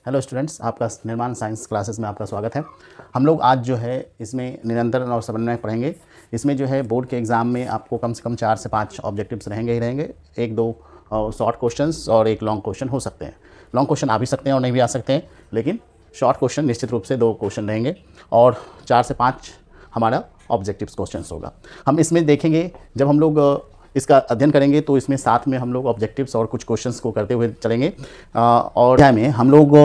Hello students, आपका निर्माण science classes में आपका स्वागत है। हम लोग आज जो है इसमें निरंतरण और समन्वय पढ़ेंगे। इसमें जो है बोर्ड के एग्ज़ाम में आपको कम से कम 4 से 5 ऑब्जेक्टिव्स रहेंगे ही रहेंगे। 1-2 शॉर्ट क्वेश्चंस और 1 लॉन्ग क्वेश्चन हो सकते हैं। लॉन्ग क्वेश्चन आ भी सकते हैं और नहीं भी आ सकते हैं, लेकिन शॉर्ट क्वेश्चन निश्चित रूप से 2 क्वेश्चन रहेंगे और 4 से 5 हमारा ऑब्जेक्टिव्स क्वेश्चंस होगा। हम इसमें देखेंगे, जब हम लोग इसका अध्ययन करेंगे तो इसमें साथ में हम लोग ऑब्जेक्टिव्स और कुछ क्वेश्चंस को करते हुए चलेंगे। और अध्याय में हम लोग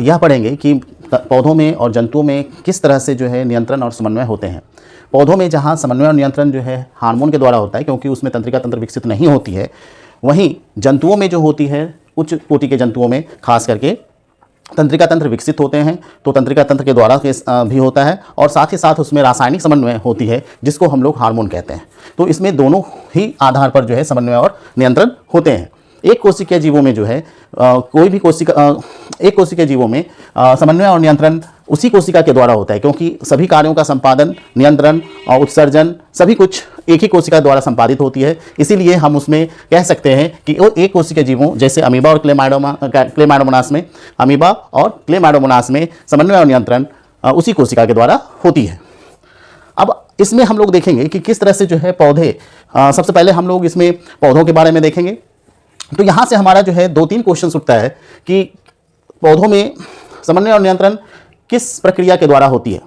यह पढ़ेंगे कि पौधों में और जंतुओं में किस तरह से जो है नियंत्रण और समन्वय होते हैं। पौधों में जहाँ समन्वय और नियंत्रण जो है हार्मोन के द्वारा होता है, क्योंकि उसमें तंत्रिका तंत्र विकसित नहीं होती है। वहीं जंतुओं में जो होती है, उच्च कोटि के जंतुओं में खास करके तंत्रिका तंत्र विकसित होते हैं, तो तंत्रिका तंत्र के द्वारा भी होता है और साथ ही साथ उसमें रासायनिक समन्वय होती है, जिसको हम लोग हार्मोन कहते हैं। तो इसमें दोनों ही आधार पर जो है समन्वय और नियंत्रण होते हैं। एक कोशिकीय जीवों में जो है कोई भी कोशिका एक कोशिकीय जीवों में समन्वय और नियंत्रण उसी कोशिका के द्वारा होता है, क्योंकि सभी कार्यों का संपादन, नियंत्रण और उत्सर्जन सभी कुछ एक ही कोशिका द्वारा संपादित होती है। इसीलिए हम उसमें कह सकते हैं कि वो एक कोशिकीय जीवों जैसे अमीबा और क्लेमाइडोमोनास में अमीबा और क्लेमाइडोमोनास में समन्वय और नियंत्रण उसी कोशिका के द्वारा होती है। अब इसमें हम लोग देखेंगे कि किस तरह से जो है पौधे, सबसे पहले हम लोग इसमें पौधों के बारे में देखेंगे। तो यहाँ से हमारा जो है 2-3 क्वेश्चन उठता है कि पौधों में समन्वय और नियंत्रण किस प्रक्रिया के द्वारा होती है।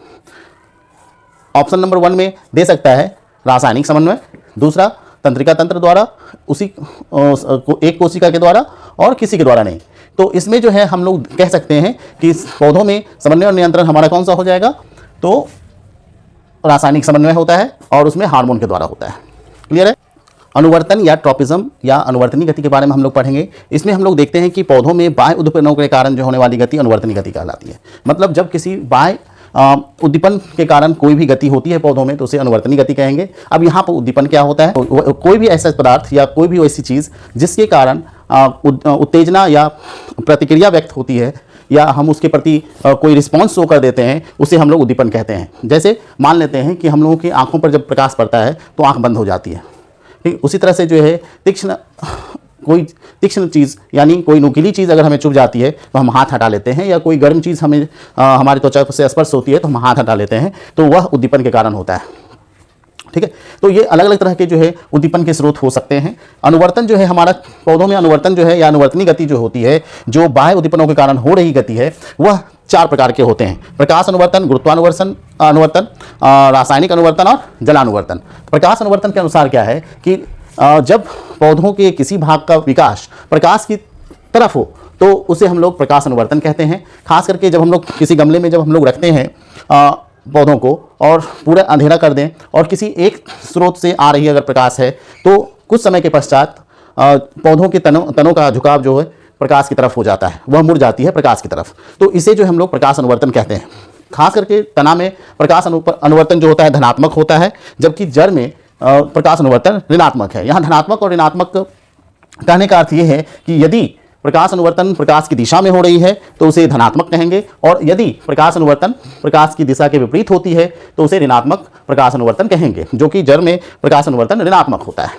ऑप्शन नंबर 1 में दे सकता है रासायनिक समन्वय, दूसरा तंत्रिका तंत्र द्वारा, उसी एक कोशिका के द्वारा और किसी के द्वारा नहीं। तो इसमें जो है हम लोग कह सकते हैं कि पौधों में समन्वय और नियंत्रण हमारा कौन सा हो जाएगा, तो रासायनिक समन्वय होता है और उसमें हार्मोन के द्वारा होता है। क्लियर है। अनुवर्तन या ट्रॉपिज्म या अनुवर्तनी गति के बारे में हम लोग पढ़ेंगे। इसमें हम लोग देखते हैं कि पौधों में बाह्य उद्दीपनों के कारण जो होने वाली गति अनुवर्तनी गति कहलाती है। मतलब जब किसी बाह्य उद्दीपन के कारण कोई भी गति होती है पौधों में, तो उसे अनुवर्तनी गति कहेंगे। अब यहाँ पर उद्दीपन क्या होता है, कोई भी ऐसा पदार्थ या कोई भी ऐसी चीज़ जिसके कारण उत्तेजना या प्रतिक्रिया व्यक्त होती है या हम उसके प्रति कोई रिस्पॉन्स शो कर देते हैं, उसे हम लोग उद्दीपन कहते हैं। जैसे मान लेते हैं कि हम लोगों की आंखों पर जब प्रकाश पड़ता है तो आंख बंद हो जाती है। ठीक, उसी तरह से जो है कोई तीक्ष्ण चीज़ यानी कोई नुकीली चीज़ अगर हमें चुभ जाती है तो हम हाथ हटा लेते हैं, या कोई गर्म चीज़ हमें हमारी त्वचा से स्पर्श होती है तो हम हाथ हटा लेते हैं, तो वह उद्दीपन के कारण होता है। ठीक है, तो ये अलग अलग तरह के जो है उद्दीपन के स्रोत हो सकते हैं। अनुवर्तन जो है हमारा पौधों में अनुवर्तन जो है या अनुवर्तनी गति जो होती है, जो बाह्य उद्दीपनों के कारण हो रही गति है, वह 4 प्रकार के होते हैं। प्रकाश अनुवर्तन, गुरुत्वानुवर्तन अनुवर्तन, रासायनिक अनुवर्तन और जलानुवर्तन। प्रकाश अनुवर्तन के अनुसार क्या है कि जब पौधों के किसी भाग का विकास प्रकाश की तरफ हो तो उसे हम लोग प्रकाश अनुवर्तन कहते हैं। खास करके जब हम लोग किसी गमले में जब हम लोग रखते हैं पौधों को और पूरा अंधेरा कर दें और किसी एक स्रोत से आ रही अगर प्रकाश है, तो कुछ समय के पश्चात पौधों के तनों का झुकाव जो है प्रकाश की तरफ हो जाता है, वह मुड़ जाती है प्रकाश की तरफ। तो इसे जो हम लोग प्रकाश अनुवर्तन कहते हैं। खास करके तना में प्रकाश अनुवर्तन जो होता है धनात्मक होता है, जबकि जड़ में प्रकाश अनुवर्तन ऋणात्मक है। यहाँ धनात्मक और ऋणात्मक कहने का अर्थ ये है कि यदि प्रकाश अनुवर्तन प्रकाश की दिशा में हो रही है तो उसे धनात्मक कहेंगे, और यदि प्रकाश अनुवर्तन प्रकाश की दिशा के विपरीत होती है तो उसे ऋणात्मक प्रकाश अनुवर्तन कहेंगे, जो कि जड़ में प्रकाश अनुवर्तन ऋणात्मक होता है।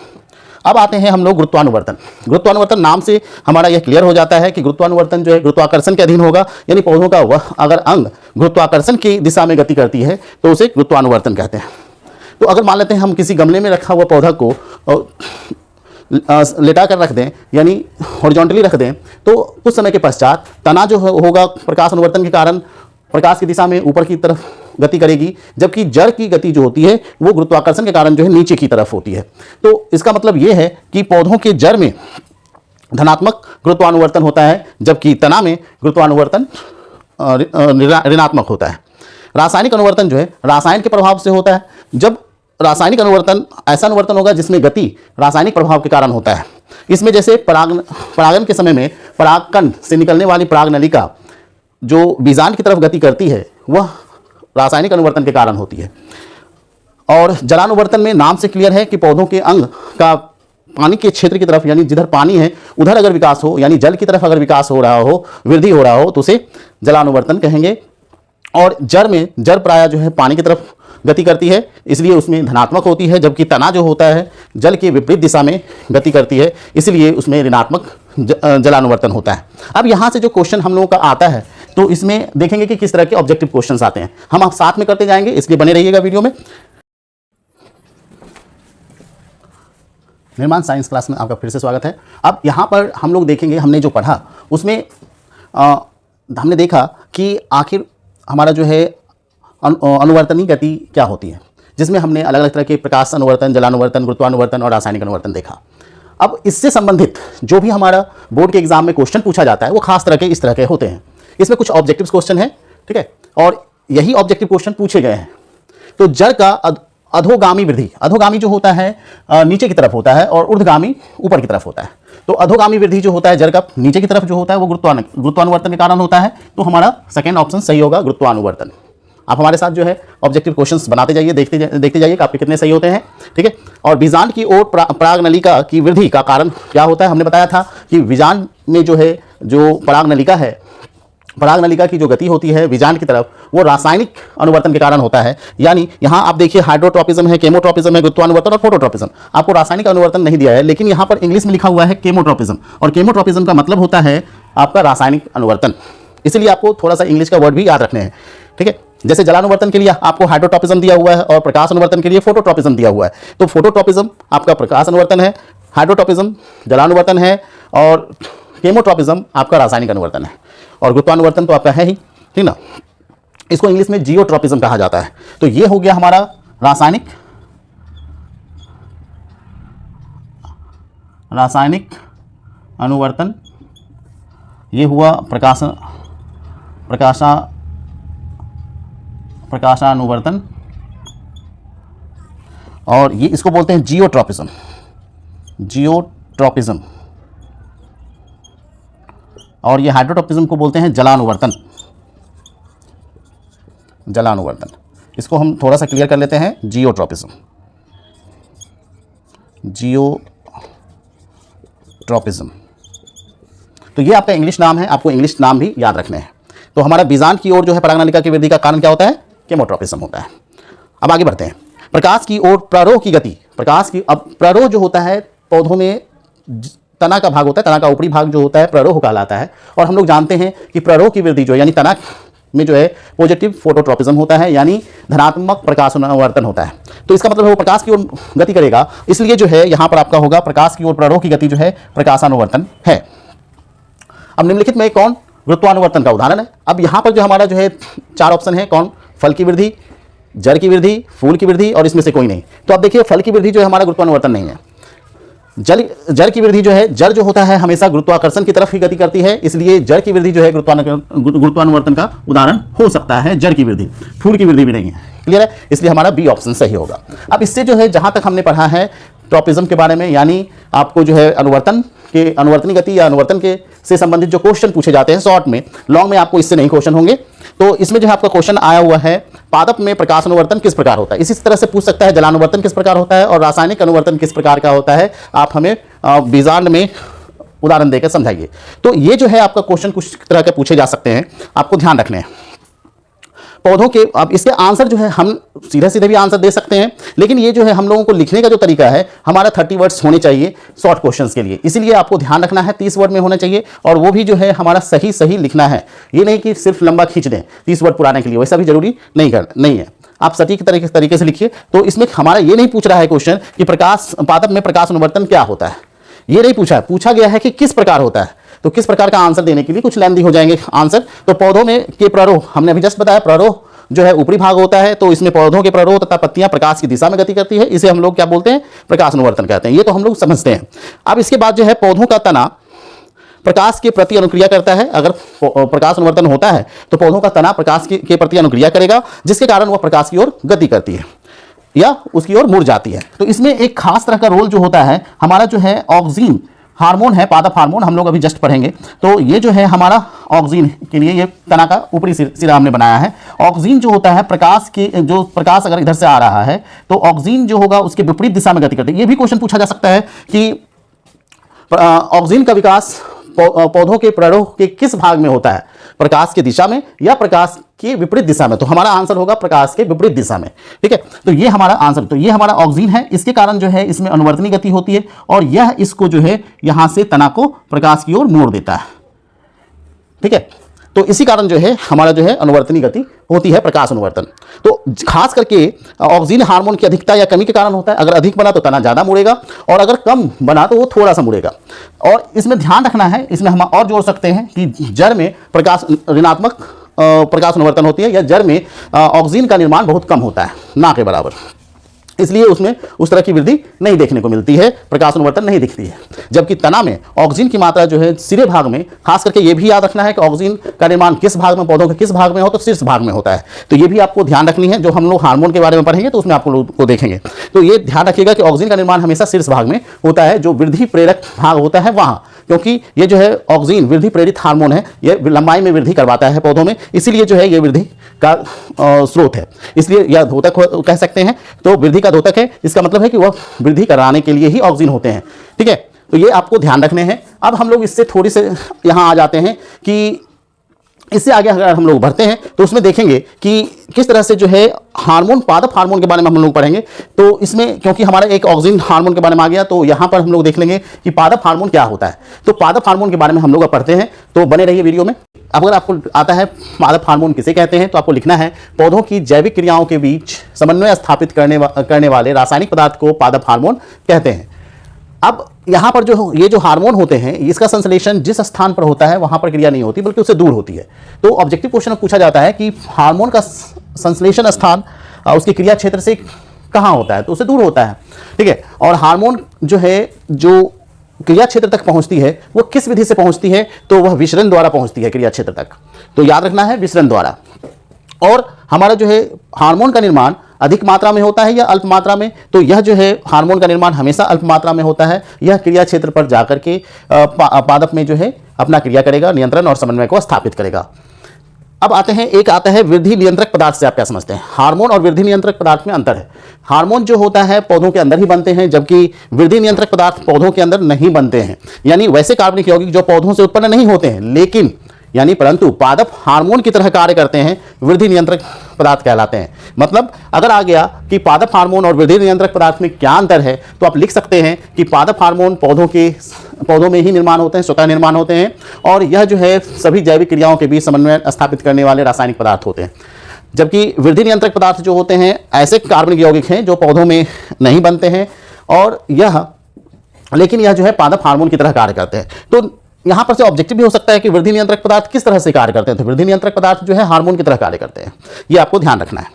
अब आते हैं हम लोग गुरुत्वानुवर्तन। गुरुत्वानुवर्तन नाम से हमारा यह क्लियर हो जाता है कि गुरुत्वानुवर्तन जो है गुरुत्वाकर्षण के अधीन होगा, यानी पौधों का वह अगर अंग गुरुत्वाकर्षण की दिशा में गति करती है तो उसे गुरुत्वानुवर्तन कहते हैं। तो अगर मान लेते हैं हम किसी गमले में रखा हुआ पौधा को लेटा कर रख दें, यानी हॉरिजॉन्टली रख दें, तो कुछ समय के पश्चात तना जो होगा प्रकाश अनुवर्तन के कारण प्रकाश की दिशा में ऊपर की तरफ गति करेगी, जबकि जड़ की गति जो होती है वो गुरुत्वाकर्षण के कारण जो है नीचे की तरफ होती है। तो इसका मतलब ये है कि पौधों के जड़ में धनात्मक गुरुत्वानुवर्तन होता है, जबकि तना में गुरुत्वानुवर्तन ऋणात्मक होता है। रासायनिक अनुवर्तन जो है रसायन के प्रभाव से होता है। जब रासायनिक अनुवर्तन ऐसा अनुवर्तन होगा जिसमें गति रासायनिक प्रभाव के कारण होता है। इसमें जैसे परागन के समय में परागकण से निकलने वाली परागनलिका जो बीजांड की तरफ गति करती है, वह रासायनिक अनुवर्तन के कारण होती है। और जलानुवर्तन में नाम से क्लियर है कि पौधों के अंग का पानी के क्षेत्र की तरफ, यानी जिधर पानी है उधर अगर विकास हो, यानी जल की तरफ अगर विकास हो रहा हो, वृद्धि हो रहा हो, तो उसे जलानुवर्तन कहेंगे। और जड़ में जड़ प्रायः जो है पानी की तरफ गति करती है, इसलिए उसमें धनात्मक होती है, जबकि तना जो होता है जल के विपरीत दिशा में गति करती है, इसलिए उसमें ऋणात्मक जलानुवर्तन होता है। अब यहाँ से जो क्वेश्चन हम लोगों का आता है तो इसमें देखेंगे कि किस तरह के ऑब्जेक्टिव क्वेश्चंस आते हैं, हम आप साथ में करते जाएंगे, इसलिए बने रहिएगा वीडियो में। निर्माण साइंस क्लास में आपका फिर से स्वागत है। अब यहाँ पर हम लोग देखेंगे, हमने जो पढ़ा उसमें हमने देखा कि आखिर हमारा जो है अनुवर्तनीय गति क्या होती है, जिसमें हमने अलग अलग तरह के प्रकाश अनुवर्तन, जलानुवर्तन, गुरुत्वानुवर्तन और रासायनिक अनुवर्तन देखा। अब इससे संबंधित जो भी हमारा बोर्ड के एग्जाम में क्वेश्चन पूछा जाता है वो खास तरह के इस तरह के होते हैं। इसमें कुछ ऑब्जेक्टिव क्वेश्चन है, ठीक है, और यही ऑब्जेक्टिव क्वेश्चन पूछे गए हैं। तो जड़ का अधोगामी वृद्धि, अधोगामी जो होता है नीचे की तरफ होता है और ऊर्ध्वगामी ऊपर की तरफ होता है। तो अधोगामी वृद्धि जो होता है जड़ का नीचे की तरफ जो होता है वो गुरुत्वानुवर्तन के कारण होता है। तो हमारा सेकंड ऑप्शन सही होगा, गुरुत्वानुवर्तन। आप हमारे साथ जो है ऑब्जेक्टिव क्वेश्चंस बनाते जाइए, देखते जाइए कि आपके कितने सही होते हैं, ठीक है। और बीजांड की ओर परागनलिका की वृद्धि का कारण क्या होता है, हमने बताया था कि बीजांड में जो है जो परागनलिका है, परागनलिका की जो गति होती है बीजांड की तरफ, वो रासायनिक अनुवर्तन के कारण होता है। यानी यहाँ आप देखिए हाइड्रोट्रोपिज्म है, केमोट्रोपिज्म है, गुरुत्वानुवर्तन और फोटोट्रोपिज्म। आपको रासायनिक अनुवर्तन नहीं दिया है, लेकिन यहाँ पर इंग्लिश में लिखा हुआ है केमोट्रोपिज्म, और केमोट्रोपिज्म का मतलब होता है आपका रासायनिक अनुवर्तन। इसलिए आपको थोड़ा सा इंग्लिश का वर्ड भी याद रखने हैं, ठीक है। जैसे जलानुवर्तन के लिए आपको हाइड्रोट्रोपिज्म दिया हुआ है और प्रकाश अनुवर्तन के लिए फोटोट्रोपिज्म दिया हुआ है। तो फोटोट्रोपिज्म आपका प्रकाश अनुवर्तन है, हाइड्रोट्रोपिज्म जलानुवर्तन है और केमोट्रोपिज्म आपका रासायनिक अनुवर्तन है, और गुरुत्वानुवर्तन तो आपका है ही, ठीक ना। इसको इंग्लिश में जियोट्रोपिज्म कहा जाता है। तो ये हो गया हमारा रासायनिक अनुवर्तन, ये हुआ प्रकाशानुवर्तन, और ये इसको बोलते हैं जियोट्रोपिज्म, और ये हाइड्रोट्रोपिज्म को बोलते हैं जलानुवर्तन। इसको हम थोड़ा सा क्लियर कर लेते हैं, जियोट्रोपिज्म। तो ये आपका इंग्लिश नाम है, आपको इंग्लिश नाम भी याद रखने हैं। तो हमारा बीजांड की ओर जो है परागनलिका की वृद्धि का कारण क्या होता है, केमोट्रोपिज्म होता है। अब आगे बढ़ते हैं, प्रकाश की ओर प्ररोह की गति, अब प्ररोह जो होता है पौधों में तना का भाग होता है, तना का ऊपरी भाग जो होता है प्ररोह कहलाता है। और हम लोग जानते हैं कि प्ररोह की वृद्धि जो है यानी तना में जो है पॉजिटिव फोटोट्रोपिज्म होता है, यानी धनात्मक प्रकाश अनुवर्तन होता है। तो इसका मतलब है वो प्रकाश की ओर गति करेगा, इसलिए जो है यहाँ पर आपका होगा प्रकाश की ओर प्ररोह की गति जो है प्रकाशानुवर्तन है। अब निम्नलिखित में कौन गुरुत्वानुवर्तन का उदाहरण है। अब यहाँ पर जो हमारा जो है 4 ऑप्शन है, कौन, फल की वृद्धि, जड़ की वृद्धि, फूल की वृद्धि और इसमें से कोई नहीं। तो अब देखिए फल की वृद्धि जो है हमारा गुरुत्वानुवर्तन नहीं है। जड़ की वृद्धि जो है, जड़ जो होता है हमेशा गुरुत्वाकर्षण की तरफ ही गति करती है, इसलिए जड़ की वृद्धि जो है गुरुत्वानुवर्तन का उदाहरण हो सकता है जड़ की वृद्धि। फूल की वृद्धि भी नहीं है, क्लियर है, इसलिए हमारा बी ऑप्शन सही होगा। अब इससे जो है जहां तक हमने पढ़ा है ट्रोपिज्म के बारे में, यानी आपको जो है अनुवर्तनीय गति या अनुवर्तन के से संबंधित जो क्वेश्चन पूछे जाते हैं शॉर्ट में, लॉन्ग में आपको इससे नहीं क्वेश्चन होंगे। तो इसमें जो है आपका क्वेश्चन आया हुआ है पादप में प्रकाश अनुवर्तन किस प्रकार होता है। इसी तरह से पूछ सकता है जलानुवर्तन किस प्रकार होता है और रासायनिक अनुवर्तन किस प्रकार का होता है। आप हमें बीजांड में उदाहरण देकर समझाइए। तो ये जो है आपका क्वेश्चन कुछ तरह के पूछे जा सकते हैं, आपको ध्यान रखने हैं पौधों के। अब इसके आंसर जो है हम सीधे भी आंसर दे सकते हैं, लेकिन ये जो है हम लोगों को लिखने का जो तरीका है हमारा 30 वर्ड्स होने चाहिए शॉर्ट क्वेश्चंस के लिए, इसलिए आपको ध्यान रखना है 30 वर्ड में होना चाहिए, और वो भी जो है हमारा सही लिखना है। ये नहीं कि सिर्फ लंबा खींच दें 30 वर्ड पुराने के लिए, वैसा भी जरूरी नहीं है। आप सटीक तरीके से लिखिए। तो इसमें हमारा ये नहीं पूछ रहा है क्वेश्चन कि पादप में प्रकाश अनुवर्तन क्या होता है, ये नहीं पूछा गया है कि किस प्रकार होता है। तो किस प्रकार का आंसर देने के लिए कुछ लेंथी हो जाएंगे आंसर। तो पौधों में के प्ररोह, हमने अभी जस्ट बताया प्ररोह जो है ऊपरी भाग होता है, तो इसमें पौधों के प्ररोह तथा पत्तियां प्रकाश की दिशा में गति करती है, इसे हम लोग क्या बोलते हैं, प्रकाश अनुवर्तन कहते हैं। ये तो हम लोग समझते हैं। अब इसके बाद जो है पौधों का तना प्रकाश के प्रति अनुक्रिया करता है। अगर प्रकाश अनुवर्तन होता है तो पौधों का तना प्रकाश के प्रति अनुक्रिया करेगा, जिसके कारण वह प्रकाश की ओर गति करती है या उसकी ओर मुड़ जाती है। तो इसमें एक खास तरह का रोल जो होता है हमारा जो है ऑक्सीन हार्मोन है, पादप हार्मोन, हम लोग अभी जस्ट पढ़ेंगे। तो ये जो है हमारा ऑक्सीन के लिए ये तना का ऊपरी सिरा हमने बनाया है। ऑक्सीन जो होता है प्रकाश अगर इधर से आ रहा है तो ऑक्सीन जो होगा उसके विपरीत दिशा में गति करती है। ये भी क्वेश्चन पूछा जा सकता है कि ऑक्सीन का विकास पौधों के प्ररोह के किस भाग में होता है, प्रकाश की दिशा में या प्रकाश के विपरीत दिशा में, तो हमारा आंसर होगा प्रकाश के विपरीत दिशा में। ठीक है, तो ये हमारा आंसर, तो ये हमारा ऑक्सीजन है, इसके कारण जो है इसमें अनुवर्तनी गति होती है और यह इसको जो है यहां से तना को प्रकाश की ओर मोड़ देता है। ठीक है, तो इसी कारण जो है हमारा जो है अनुवर्तनी गति होती है, प्रकाश अनुवर्तन। तो खास करके ऑक्सीजन हार्मोन की अधिकता या कमी के कारण होता है। अगर अधिक बना तो तना ज़्यादा मुड़ेगा और अगर कम बना तो वो थोड़ा सा मुड़ेगा। और इसमें ध्यान रखना है, इसमें हम और जोड़ सकते हैं कि जड़ में प्रकाश ऋणात्मक प्रकाश अनुवर्तन होती है या जड़ में ऑक्सीजन का निर्माण बहुत कम होता है, ना के बराबर, इसलिए उसमें उस तरह की वृद्धि नहीं देखने को मिलती है, प्रकाश अनुवर्तन नहीं दिखती है। जबकि तना में ऑक्सीजन की मात्रा जो है सिरे भाग में, खास करके ये भी याद रखना है कि ऑक्सीजन का निर्माण किस भाग में, पौधों के किस भाग में हो, तो शीर्ष भाग में होता है। तो ये भी आपको ध्यान रखनी है, जो हम लोग हार्मोन के बारे में पढ़ेंगे तो उसमें आपको लोग को देखेंगे। तो ये ध्यान रखिएगा कि ऑक्सीजन का निर्माण हमेशा शीर्ष भाग में होता है, जो वृद्धि प्रेरक भाग होता है वहाँ, क्योंकि ये जो है ऑक्सीजन वृद्धि प्रेरित हार्मोन है, ये लंबाई में वृद्धि करवाता है पौधों में, इसीलिए जो है ये वृद्धि का स्रोत है, इसलिए यह धोतक कह सकते हैं। तो वृद्धि का धोतक है, इसका मतलब है कि वह वृद्धि कराने के लिए ही ऑक्सीजन होते हैं। ठीक है, तो ये आपको ध्यान रखने हैं। अब हम लोग इससे थोड़ी से यहाँ आ जाते हैं कि इससे आगे अगर हम लोग बढ़ते हैं तो उसमें देखेंगे कि किस तरह से जो है हार्मोन, पादप हार्मोन के बारे में हम लोग पढ़ेंगे। तो इसमें क्योंकि हमारा एक ऑक्सीजन हार्मोन के बारे में आ गया, तो यहाँ पर हम लोग देख लेंगे कि पादप हार्मोन क्या होता है। तो पादप हार्मोन के बारे में हम लोग पढ़ते हैं, तो बने रहिए वीडियो में। अगर आपको आता है पादप हार्मोन किसे कहते हैं, तो आपको लिखना है पौधों की जैविक क्रियाओं के बीच समन्वय स्थापित करने वाले रासायनिक पदार्थ को पादप हार्मोन कहते हैं। अब यहाँ पर जो ये जो हार्मोन होते हैं, इसका संश्लेषण जिस स्थान पर होता है वहाँ पर क्रिया नहीं होती, बल्कि उससे दूर होती है। तो ऑब्जेक्टिव क्वेश्चन पूछा जाता है कि हार्मोन का संश्लेषण स्थान उसके क्रिया क्षेत्र से कहाँ होता है, तो उससे दूर होता है। ठीक है, और हार्मोन जो है जो क्रिया क्षेत्र तक पहुँचती है वो किस विधि से पहुँचती है, तो वह विसरण द्वारा पहुँचती है क्रिया क्षेत्र तक। तो याद रखना है, विसरण द्वारा। और हमारा जो है हार्मोन का निर्माण अधिक मात्रा में होता है या अल्प मात्रा में, तो यह जो है हार्मोन का निर्माण हमेशा अल्प मात्रा में होता है। यह क्रिया क्षेत्र पर जाकर के पादप में जो है अपना क्रिया करेगा, नियंत्रण और समन्वय को स्थापित करेगा। अब आते हैं, एक आता है वृद्धि नियंत्रक पदार्थ से आप क्या समझते हैं। हार्मोन और वृद्धि नियंत्रक पदार्थ में अंतर है। हार्मोन जो होता है पौधों के अंदर ही बनते हैं, जबकि वृद्धि नियंत्रक पदार्थ पौधों के अंदर नहीं बनते हैं, यानी वैसे कार्बनिक यौगिक जो पौधों से उत्पन्न नहीं होते हैं, लेकिन यानी परंतु पादप हार्मोन की तरह कार्य करते हैं, वृद्धि नियंत्रक पदार्थ कहलाते हैं। मतलब अगर आ गया कि पादप हार्मोन और वृद्धि नियंत्रक पदार्थ में क्या अंतर है, तो आप लिख सकते हैं कि पादप हार्मोन पौधों में ही निर्माण होते हैं, स्वतः निर्माण होते हैं, और यह जो है सभी जैविक क्रियाओं के बीच समन्वय स्थापित करने वाले रासायनिक पदार्थ होते हैं। जबकि वृद्धि नियंत्रक पदार्थ जो होते हैं ऐसे कार्बनिक यौगिक हैं जो पौधों में नहीं बनते हैं, और लेकिन यह जो है पादप हार्मोन की तरह कार्य करते हैं। तो यहाँ पर से ऑब्जेक्टिव भी हो सकता है कि वृद्धि नियंत्रक पदार्थ किस तरह से कार्य करते हैं, तो वृद्धि नियंत्रक पदार्थ जो है हार्मोन की तरह कार्य करते हैं, ये आपको ध्यान रखना है।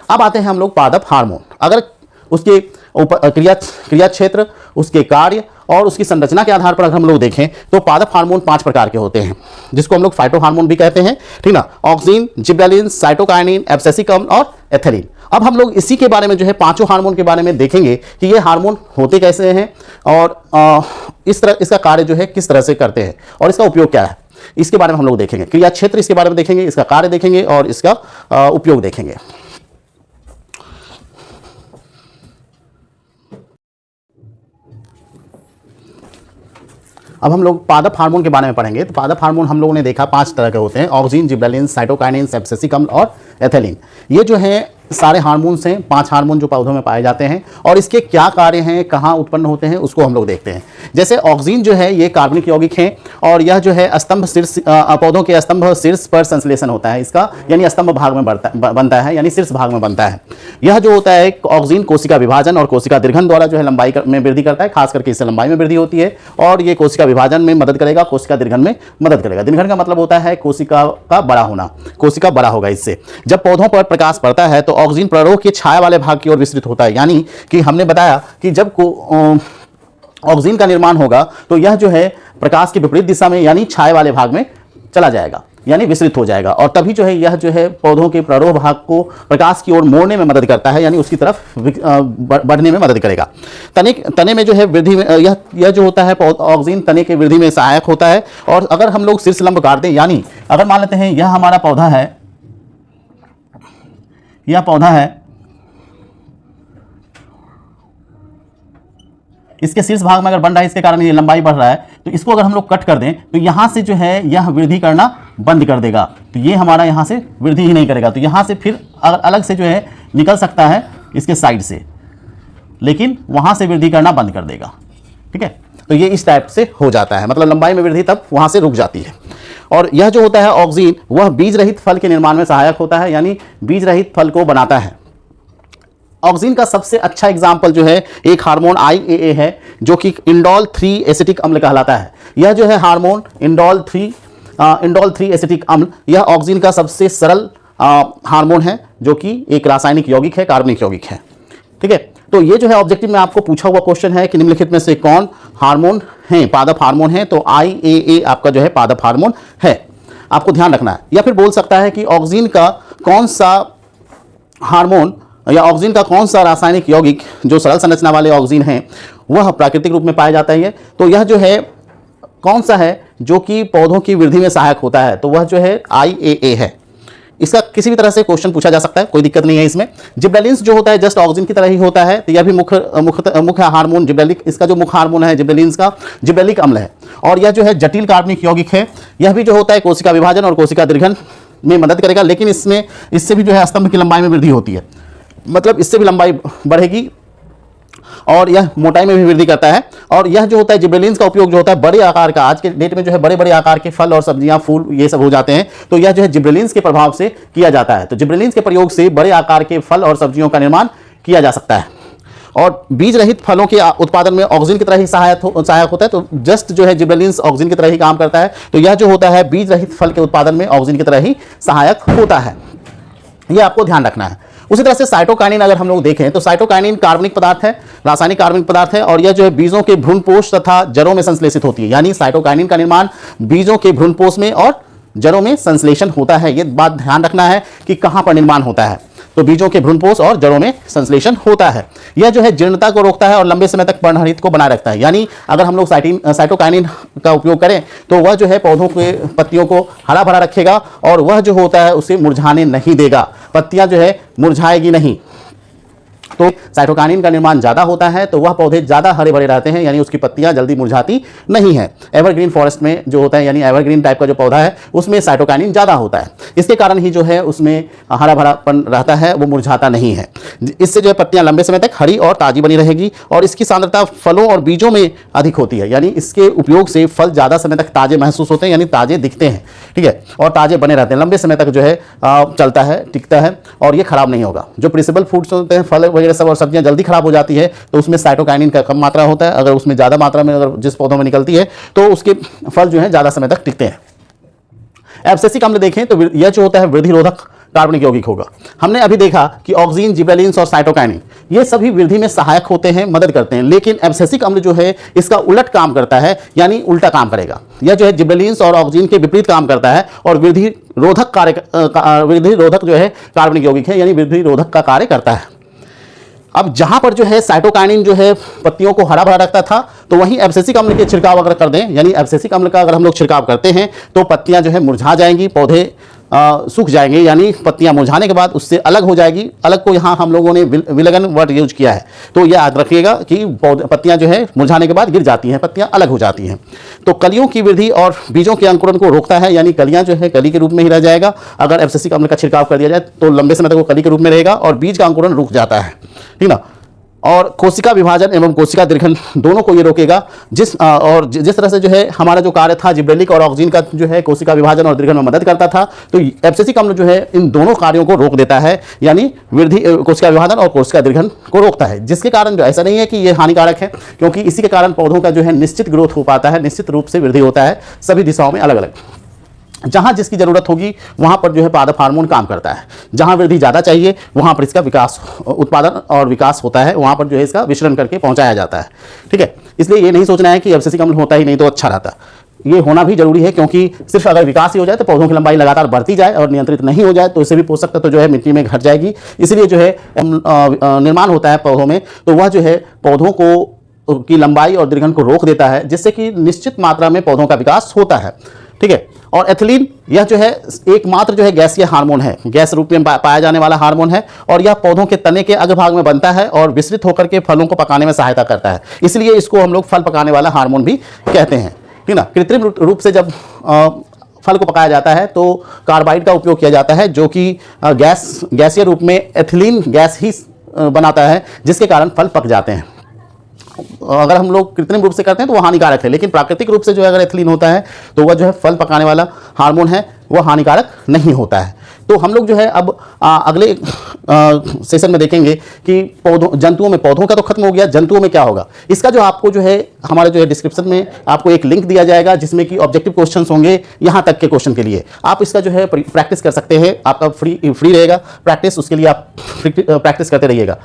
अब आते हैं हम लोग पादप हार्मोन। अगर उसके क्रिया क्षेत्र, उसके कार्य और उसकी संरचना के आधार पर अगर हम लोग देखें तो पादप हार्मोन 5 प्रकार के होते हैं, जिसको हम लोग फाइटो हार्मोन भी कहते हैं। ठीक ना, ऑक्सीन, जिबरेलिन, साइटोकाइनिन, एब्सिसिकम और एथिलीन। अब हम लोग इसी के बारे में जो है पांचों हार्मोन के बारे में देखेंगे कि ये हार्मोन होते कैसे हैं और इसका कार्य जो है किस तरह से करते हैं और इसका उपयोग क्या है, इसके बारे में हम लोग देखेंगे। क्रिया क्षेत्र इसके बारे में देखेंगे, इसका कार्य देखेंगे और इसका उपयोग देखेंगे। अब हम लोग पादप हार्मोन के बारे में पढ़ेंगे। तो पादप हार्मोन हम लोगों ने देखा 5 तरह के होते हैं, ऑक्सीन, जिबरेलिन, साइटोकाइनिन, एब्सिसिकम और एथिलीन। ये जो है सारे हार्मोन्स हैं, 5 हार्मोन जो पौधों में पाए जाते हैं, और इसके क्या कार्य हैं, कहाँ उत्पन्न होते हैं, उसको हम लोग देखते हैं। जैसे ऑक्सीन जो है ये कार्बनिक यौगिक है, और यह जो है स्तंभ शीर्ष, पौधों के स्तंभ शीर्ष पर संश्लेषण होता है इसका, यानी स्तंभ भाग में बनता है, यानी शीर्ष भाग में बनता है। यह जो होता है ऑक्सीन कोशिका विभाजन और कोशिका दीर्घन द्वारा जो है लंबाई में वृद्धि करता है, खास करके इससे लंबाई में वृद्धि होती है, और ये कोशिका विभाजन में मदद करेगा, कोशिका दीर्घन में मदद करेगा। दीर्घन का मतलब होता है कोशिका का बड़ा होना, कोशिका बड़ा होगा इससे। जब पौधों पर प्रकाश पड़ता है तो ऑक्सीन प्ररोह के छाया वाले भाग की ओर विस्तृत होता है, यानी कि हमने बताया कि जब ऑक्सीन का निर्माण होगा तो यह जो है प्रकाश के विपरीत दिशा में यानी छाया वाले भाग में चला जाएगा, यानी विस्तृत हो जाएगा, और तभी जो है यह जो है पौधों के प्ररोह भाग को प्रकाश की ओर मोड़ने में मदद करता है, यानी उसकी तरफ बढ़ने में मदद करेगा। तने में जो है वृद्धि में यह जो होता है ऑक्सीन तने के वृद्धि में सहायक होता है। और अगर हम लोग शीर्ष लंब काट दें, यानी अगर मान लेते हैं यह हमारा पौधा है, यह पौधा है, इसके शीर्ष भाग में अगर बन रहा है, इसके कारण ये लंबाई बढ़ रहा है, तो इसको अगर हम लोग कट कर दें तो यहाँ से जो है यह वृद्धि करना बंद कर देगा, तो ये हमारा यहाँ से वृद्धि ही नहीं करेगा। तो यहाँ से फिर अलग से जो है निकल सकता है इसके साइड से, लेकिन वहाँ से वृद्धि करना बंद कर देगा। ठीक है, तो ये इस टाइप से हो जाता है, मतलब लंबाई में वृद्धि तब वहाँ से रुक जाती है। और यह जो होता है ऑक्सीन, वह बीज रहित फल के निर्माण में सहायक होता है, यानी बीज रहित फल को बनाता है। ऑक्सीन का सबसे अच्छा एग्जाम्पल जो है एक हार्मोन IAA है, जो कि इंडोल 3 एसिटिक अम्ल कहलाता है। यह जो है हार्मोन इंडोल 3 एसिटिक अम्ल, यह ऑक्सीन का सबसे सरल हार्मोन है, जो कि एक रासायनिक यौगिक है, कार्बनिक यौगिक है। ठीक है, तो ये जो है ऑब्जेक्टिव में आपको पूछा हुआ क्वेश्चन है कि निम्नलिखित में से कौन हार्मोन है, पादप हार्मोन है, तो IAA आपका जो है पादप हार्मोन है, आपको ध्यान रखना है। या फिर बोल सकता है कि ऑक्सीन का कौन सा हार्मोन या ऑक्सीन का कौन सा रासायनिक यौगिक जो सरल संरचना वाले ऑक्सीन हैं वह प्राकृतिक रूप में पाया जाता है। तो यह जो है कौन सा है जो कि पौधों की वृद्धि में सहायक होता है, तो वह जो है IAA है। इसका किसी भी तरह से क्वेश्चन पूछा जा सकता है, कोई दिक्कत नहीं है इसमें। जिब्रेलिन्स जो होता है जस्ट ऑक्सीन की तरह ही होता है, तो यह भी मुख्य हार्मोन जिब्रेलिक, इसका जो मुख्य हार्मोन है जिब्रेलिन्स का जिब्रेलिक अम्ल है। और यह जो है जटिल कार्बनिक यौगिक है, यह भी जो होता है कोशिका विभाजन और कोशिका दीर्घन में मदद करेगा, लेकिन इससे भी जो है स्तंभ की लंबाई में वृद्धि होती है, मतलब इससे भी लंबाई बढ़ेगी और यह मोटाई में भी वृद्धि करता है। और यह जो होता है जिब्रेलिन्स का उपयोग जो होता है बड़े आकार का, आज के डेट में जो है बड़े बड़े आकार के फल और सब्जियां, फूल ये सब हो जाते हैं, तो यह जो है जिब्रेलिन्स के प्रभाव से किया जाता है। तो जिब्रेलिन्स के प्रयोग से बड़े आकार के फल और सब्जियों का निर्माण किया जा सकता है। और बीज रहित फलों के उत्पादन में ऑक्सीन की तरह ही सहायक होता है, तो जस्ट जो है जिब्रेलिन्स ऑक्सीन की तरह ही काम करता है। तो यह जो होता है बीज रहित फल के उत्पादन में ऑक्सीन की तरह ही सहायक होता है, यह आपको ध्यान रखना है। उसी तरह से साइटोकाइनिन अगर हम लोग देखें तो साइटोकाइनिन कार्बनिक पदार्थ है, रासायनिक कार्बनिक पदार्थ है, और यह जो है बीजों के भ्रूणपोष तथा जड़ों में संश्लेषित होती है। यानी साइटोकाइनिन का निर्माण बीजों के भ्रूणपोष में और जड़ों में संश्लेषण होता है। यह बात ध्यान रखना है कि कहां पर निर्माण होता है, तो बीजों के भ्रूणपोष और जड़ों में संश्लेषण होता है। यह जो है जीर्णता को रोकता है और लंबे समय तक पर्णहरित को बनाए रखता है। यानी अगर हम लोग साइटोकाइनिन का उपयोग करें तो वह जो है पौधों के पत्तियों को हरा भरा रखेगा और वह जो होता है उसे मुरझाने नहीं देगा, पत्तियां जो है मुरझाएगी नहीं। तो साइटोकाइनिन का निर्माण ज़्यादा होता है तो वह पौधे ज़्यादा हरे भरे रहते हैं, यानी उसकी पत्तियां जल्दी मुरझाती नहीं है। एवरग्रीन फॉरेस्ट में जो होता है, यानी एवरग्रीन टाइप का जो पौधा है उसमें साइटोकाइनिन ज़्यादा होता है, इसके कारण ही जो है उसमें हरा भरापन रहता है, वो मुरझाता नहीं है। इससे जो है पत्तियां लंबे समय तक हरी और ताज़ी बनी रहेगी। और इसकी सांद्रता फलों और बीजों में अधिक होती है, यानी इसके उपयोग से फल ज़्यादा समय तक ताज़े महसूस होते हैं, यानी ताज़े दिखते हैं। ठीक है, और ताज़े बने रहते हैं, लंबे समय तक जो है चलता है, टिकता है और ये खराब नहीं होगा। जो प्रिसेबल फूड्स होते हैं, फल वगैरह सब और सब्जियां जल्दी खराब हो जाती है, तो उसमें साइटोकाइनिन का कम मात्रा होता है। अगर उसमें ज़्यादा मात्रा में अगर जिस पौधों में निकलती है तो उसके फल जो है ज़्यादा समय तक टिकते हैं। एब्सिसिक अम्ल देखें तो यह जो होता है वृद्धि रोधक कार्बनिक यौगिक होगा। हमने अभी देखा कि ऑक्सीन, जिब्रेलिन्स और साइटोकाइनिन ये सभी वृद्धि में सहायक होते हैं, मदद करते हैं, लेकिन एब्सिसिक अम्ल जो है इसका उलट काम करता है, यानी उल्टा काम करेगा। यह जो है जिब्रेलिन्स और ऑक्सीन के विपरीत काम करता है और वृद्धि रोधक जो है कार्बनिक यौगिक है, यानी वृद्धि रोधक का कार्य करता है। अब जहां पर जो है साइटोकाइनिन जो है पत्तियों को हरा भरा रखता था, तो वहीं एब्सिसिक अम्ल के छिड़काव अगर कर दें, यानी एब्सिसिक अम्ल का अगर हम लोग छिड़काव करते हैं तो पत्तियां जो है मुरझा जाएंगी, पौधे सूख जाएंगे, यानी पत्तियां मुरझाने के बाद उससे अलग हो जाएगी। अलग को यहाँ हम लोगों ने विलगन वर्ड यूज किया है, तो यह याद रखिएगा कि पत्तियां जो है मुरझाने के बाद गिर जाती हैं, पत्तियां अलग हो जाती हैं। तो कलियों की वृद्धि और बीजों के अंकुरण को रोकता है, यानी कलियां जो है कली के रूप में ही रह जाएगा। अगर एब्सिसिक अम्ल का छिड़काव कर दिया जाए तो लंबे समय तक वो कली के रूप में रहेगा और बीज का अंकुरण रुक जाता है, ठीक ना। और कोशिका विभाजन एवं कोशिका दीर्घन दोनों को ये रोकेगा। जिस तरह से जो है हमारा जो कार्य था जिब्रेलिक और ऑक्सीन का जो है कोशिका विभाजन और दीर्घन में मदद करता था, तो एब्सिसिक अम्ल जो है इन दोनों कार्यों को रोक देता है, यानी वृद्धि कोशिका विभाजन और कोशिका दीर्घन को रोकता है। जिसके कारण जो ऐसा नहीं है कि ये हानिकारक है, क्योंकि इसी के कारण पौधों का जो है निश्चित ग्रोथ हो पाता है, निश्चित रूप से वृद्धि होता है सभी दिशाओं में अलग अलग। जहां जिसकी जरूरत होगी वहां पर जो है पादप हार्मोन काम करता है। जहां वृद्धि ज़्यादा चाहिए वहां पर इसका विकास, उत्पादन और विकास होता है, वहां पर जो है इसका विचरण करके पहुंचाया जाता है। ठीक है, इसलिए ये नहीं सोचना है कि एब्सिसिक अम्ल होता ही नहीं तो अच्छा रहता, ये होना भी जरूरी है, क्योंकि सिर्फ अगर विकास ही हो जाए तो पौधों की लंबाई लगातार बढ़ती जाए और नियंत्रित नहीं हो जाए तो इससे भी पोषक तत्व जो है मिट्टी में घट जाएगी। इसलिए जो है निर्माण होता है पौधों में, तो वह जो है पौधों को की लंबाई और दीर्घन को रोक देता है, जिससे कि निश्चित मात्रा में पौधों का विकास होता है। ठीक है, और एथिलीन यह जो है एकमात्र जो है गैसीय हार्मोन है, गैस रूप में पाया जाने वाला हार्मोन है, और यह पौधों के तने के अग्रभाग में बनता है और विस्तृत होकर के फलों को पकाने में सहायता करता है, इसलिए इसको हम लोग फल पकाने वाला हार्मोन भी कहते हैं, ठीक ना। कृत्रिम रूप से जब फल को पकाया जाता है तो कार्बाइड का उपयोग किया जाता है, जो कि गैसीय रूप में एथिलीन गैस ही बनाता है, जिसके कारण फल पक जाते हैं। अगर हम लोग कृत्रिम रूप से करते हैं तो वो हानिकारक है, लेकिन प्राकृतिक रूप से जो है अगर एथिलीन होता है तो वह जो है फल पकाने वाला हार्मोन है, वह हानिकारक नहीं होता है। तो हम लोग जो है अब अगले सेशन में देखेंगे कि जंतुओं में, पौधों का तो खत्म हो गया, जंतुओं में क्या होगा। इसका जो आपको जो है हमारे जो है डिस्क्रिप्शन में आपको एक लिंक दिया जाएगा, जिसमें कि ऑब्जेक्टिव क्वेश्चंस होंगे यहाँ तक के क्वेश्चन के लिए। आप इसका जो है प्रैक्टिस कर सकते हैं, आपका फ्री रहेगा प्रैक्टिस, उसके लिए आप प्रैक्टिस करते रहिएगा।